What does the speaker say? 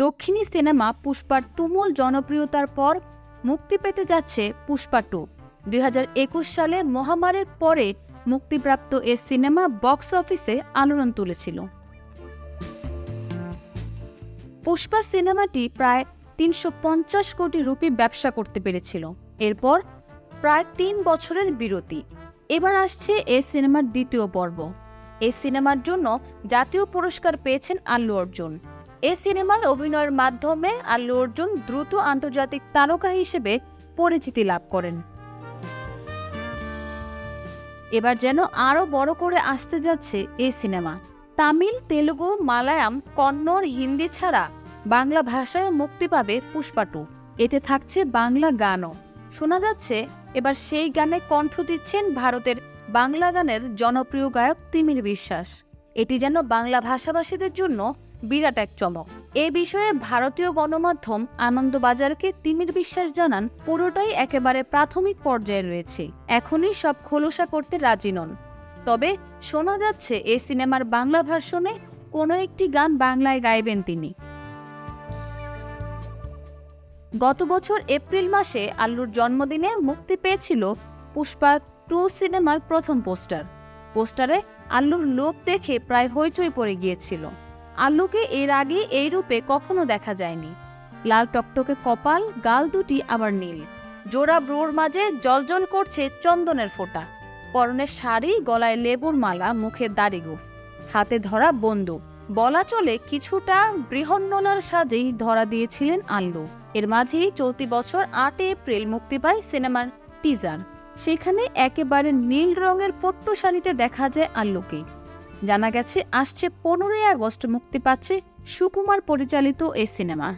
দক্ষিণী সিনেমা পুষ্পার তুমুল জনপ্রিয়তার পর মুক্তি পেতে যাচ্ছে পুষ্পা 2। 2021 সালে মহামারীর পরে মুক্তিপ্রাপ্ত এ সিনেমা বক্স অফিসে আলোড়ন তুলেছিল। পুষ্পা সিনেমাটি প্রায় 350 কোটি রুপি ব্যবসা করতে পেরেছিল। এরপর প্রায় 3 বছরের বিরতি। এবার আসছে এ সিনেমার দ্বিতীয় পর্ব। এই সিনেমার জন্য জাতীয় পুরস্কার পেয়েছেন আল্লু অর্জুন। এই সিনেমায় অভিনয়ের মাধ্যমে আল্লু অর্জুন দ্রুত আন্তর্জাতিক তারকা হিসেবে পরিচিতি লাভ করেন। এবার যেন আরও বড় করে আসতে যাচ্ছে এই সিনেমা। তামিল, তেলুগু, মালায়াম, কন্নড়, হিন্দি ছাড়া বাংলা ভাষায় মুক্তি পাবে পুষ্পা 2। এতে থাকছে বাংলা গানও। শোনা যাচ্ছে এবার সেই গানে কণ্ঠ দিচ্ছেন ভারতের বাংলা গানের জনপ্রিয় গায়ক তিমির বিশ্বাস। এটি যেন বাংলা ভাষাভাষীদের জন্য বিরাট এক চমক। এ বিষয়ে ভারতীয় গণমাধ্যম আনন্দবাজারকে তিমির বিশ্বাস জানান, পুরোটাই একেবারে প্রাথমিক পর্যায়ে রয়েছে, এখনই সব খোলসা করতে রাজি নন। তবে শোনা যাচ্ছে এই সিনেমার বাংলা ভার্সনে কোনো একটি গান বাংলায় গাইবেন তিনি। গত বছর এপ্রিল মাসে আল্লুর জন্মদিনে মুক্তি পেয়েছিল পুষ্পা 2 সিনেমার প্রথম পোস্টার। পোস্টারে আল্লুর লুক দেখে প্রায় হইচই পড়ে গিয়েছিল। আল্লুকে এর আগে এই রূপে কখনো দেখা যায়নি। লাল টকটকে কপাল, গাল দুটি আবার নীল, জোড়া ব্রোর মাঝে জলজল করছে চন্দনের ফোঁটা, পরনে শাড়ি, গলায় লেবুর মালা, মুখে দাড়িগোঁফ, হাতে ধরা বন্দুক। বলা চলে কিছুটা বৃহন্নলার সাজেই ধরা দিয়েছিলেন আল্লু। এর মাঝেই চলতি বছর 8 এপ্রিল মুক্তি পায় সিনেমার টিজার। সেখানে একেবারে নীল রঙের পট্টু শাড়িতে দেখা যায় আল্লুকে। জানা গেছে আসছে 15 আগস্ট মুক্তি পাচ্ছে সুকুমার পরিচালিত এই সিনেমা।